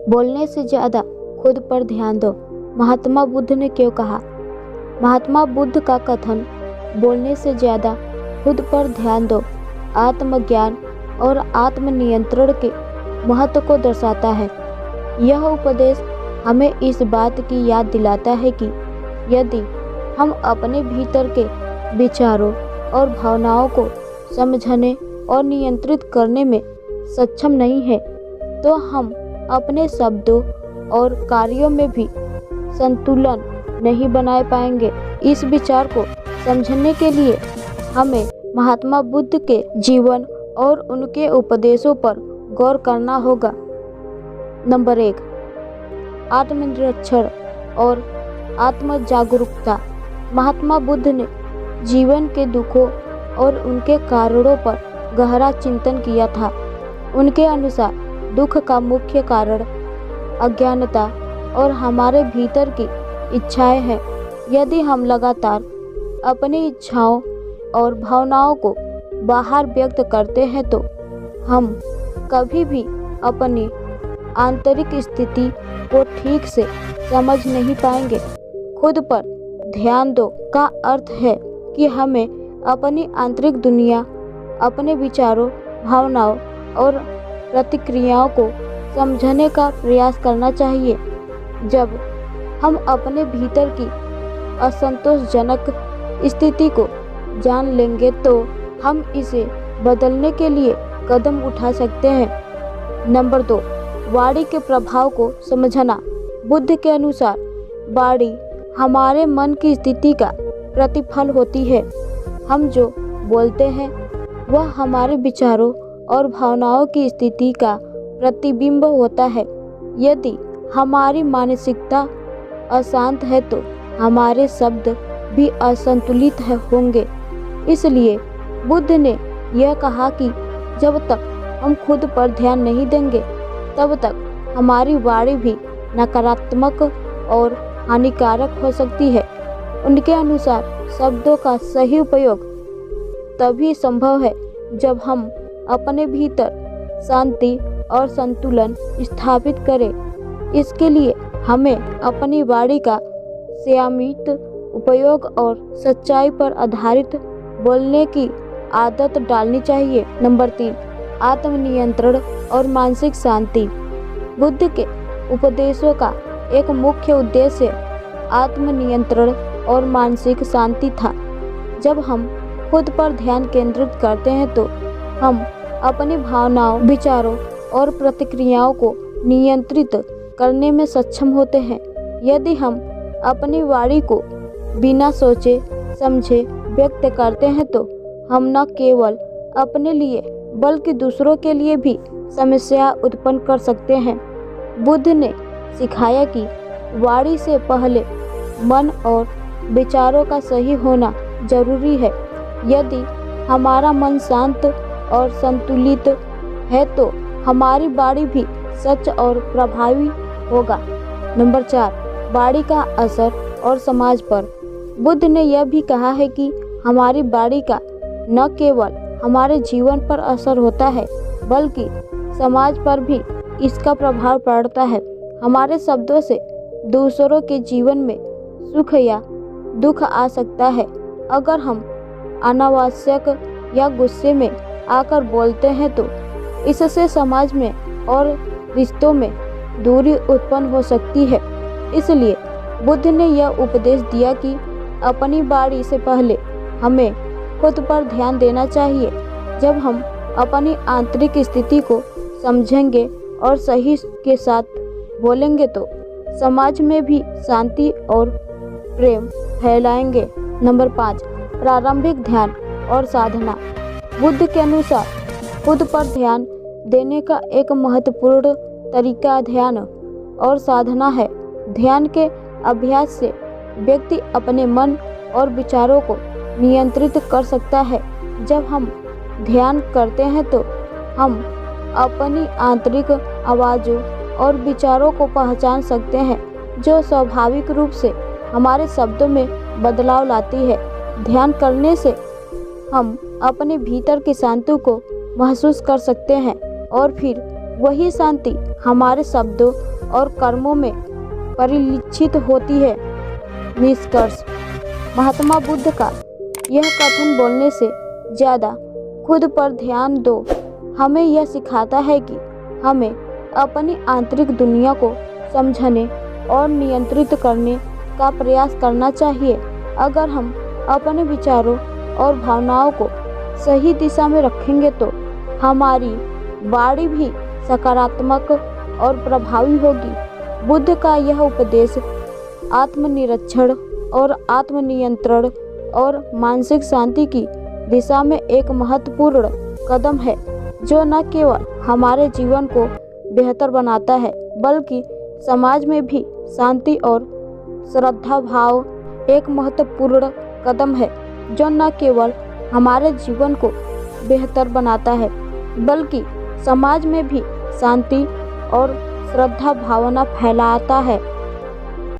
बोलने से ज़्यादा खुद पर ध्यान दो। महात्मा बुद्ध ने क्यों कहा? महात्मा बुद्ध का कथन बोलने से ज़्यादा खुद पर ध्यान दो आत्मज्ञान और आत्मनियंत्रण के महत्व को दर्शाता है। यह उपदेश हमें इस बात की याद दिलाता है कि यदि हम अपने भीतर के विचारों और भावनाओं को समझने और नियंत्रित करने में सक्षम नहीं हैं, तो हम अपने शब्दों और कार्यों में भी संतुलन नहीं बना पाएंगे। इस विचार को समझने के लिए हमें महात्मा बुद्ध के जीवन और उनके उपदेशों पर गौर करना होगा। नंबर 1, आत्मनिरीक्षण और आत्म जागरूकता। महात्मा बुद्ध ने जीवन के दुखों और उनके कारणों पर गहरा चिंतन किया था। उनके अनुसार दुख का मुख्य कारण अज्ञानता और हमारे भीतर की इच्छाएं हैं। यदि हम लगातार अपनी इच्छाओं और भावनाओं को बाहर व्यक्त करते हैं तो हम कभी भी अपनी आंतरिक स्थिति को ठीक से समझ नहीं पाएंगे। खुद पर ध्यान दो का अर्थ है कि हमें अपनी आंतरिक दुनिया, अपने विचारों, भावनाओं और प्रतिक्रियाओं को समझने का प्रयास करना चाहिए। जब हम अपने भीतर की असंतोषजनक स्थिति को जान लेंगे तो हम इसे बदलने के लिए कदम उठा सकते हैं। नंबर 2, वाणी के प्रभाव को समझना। बुद्ध के अनुसार वाणी हमारे मन की स्थिति का प्रतिफल होती है। हम जो बोलते हैं वह हमारे विचारों और भावनाओं की स्थिति का प्रतिबिंब होता है। यदि हमारी मानसिकता अशांत है तो हमारे शब्द भी असंतुलित होंगे। इसलिए बुद्ध ने यह कहा कि जब तक हम खुद पर ध्यान नहीं देंगे तब तक हमारी वाणी भी नकारात्मक और हानिकारक हो सकती है। उनके अनुसार शब्दों का सही उपयोग तभी संभव है जब हम अपने भीतर शांति और संतुलन स्थापित करें। इसके लिए हमें अपनी वाणी का संयमित उपयोग और सच्चाई पर आधारित बोलने की आदत डालनी चाहिए। नंबर 3, आत्मनियंत्रण और मानसिक शांति। बुद्ध के उपदेशों का एक मुख्य उद्देश्य आत्मनियंत्रण और मानसिक शांति था। जब हम खुद पर ध्यान केंद्रित करते हैं तो हम अपनी भावनाओं, विचारों और प्रतिक्रियाओं को नियंत्रित करने में सक्षम होते हैं। यदि हम अपनी वाणी को बिना सोचे समझे व्यक्त करते हैं तो हम न केवल अपने लिए बल्कि दूसरों के लिए भी समस्या उत्पन्न कर सकते हैं। बुद्ध ने सिखाया कि वाणी से पहले मन और विचारों का सही होना जरूरी है। यदि हमारा मन शांत और संतुलित है तो हमारी वाणी भी सच और प्रभावी होगा। नंबर 4, वाणी का असर और समाज पर। बुद्ध ने यह भी कहा है कि हमारी वाणी का न केवल हमारे जीवन पर असर होता है बल्कि समाज पर भी इसका प्रभाव पड़ता है। हमारे शब्दों से दूसरों के जीवन में सुख या दुख आ सकता है। अगर हम अनावश्यक या गुस्से में आकर बोलते हैं तो इससे समाज में और रिश्तों में दूरी उत्पन्न हो सकती है। इसलिए बुद्ध ने यह उपदेश दिया कि अपनी वाणी से पहले हमें खुद पर ध्यान देना चाहिए। जब हम अपनी आंतरिक स्थिति को समझेंगे और सही के साथ बोलेंगे तो समाज में भी शांति और प्रेम फैलाएंगे। नंबर 5, प्रारंभिक ध्यान और साधना। बुद्ध के अनुसार खुद पर ध्यान देने का एक महत्वपूर्ण तरीका ध्यान और साधना है। ध्यान के अभ्यास से व्यक्ति अपने मन और विचारों को नियंत्रित कर सकता है। जब हम ध्यान करते हैं तो हम अपनी आंतरिक आवाज़ों और विचारों को पहचान सकते हैं जो स्वाभाविक रूप से हमारे शब्दों में बदलाव लाती है। ध्यान करने से हम अपने भीतर की शांति को महसूस कर सकते हैं और फिर वही शांति हमारे शब्दों और कर्मों में परिलक्षित होती है। निष्कर्ष, महात्मा बुद्ध का यह कथन बोलने से ज़्यादा खुद पर ध्यान दो हमें यह सिखाता है कि हमें अपनी आंतरिक दुनिया को समझने और नियंत्रित करने का प्रयास करना चाहिए। अगर हम अपने विचारों और भावनाओं को सही दिशा में रखेंगे तो हमारी वाणी भी सकारात्मक और प्रभावी होगी। बुद्ध का यह उपदेश आत्मनिरीक्षण और आत्मनियंत्रण और मानसिक शांति की दिशा में एक महत्वपूर्ण कदम है, जो न केवल हमारे जीवन को बेहतर बनाता है बल्कि समाज में भी शांति और श्रद्धा भाव एक महत्वपूर्ण कदम है, जो न केवल हमारे जीवन को बेहतर बनाता है बल्कि समाज में भी शांति और श्रद्धा भावना फैलाता है।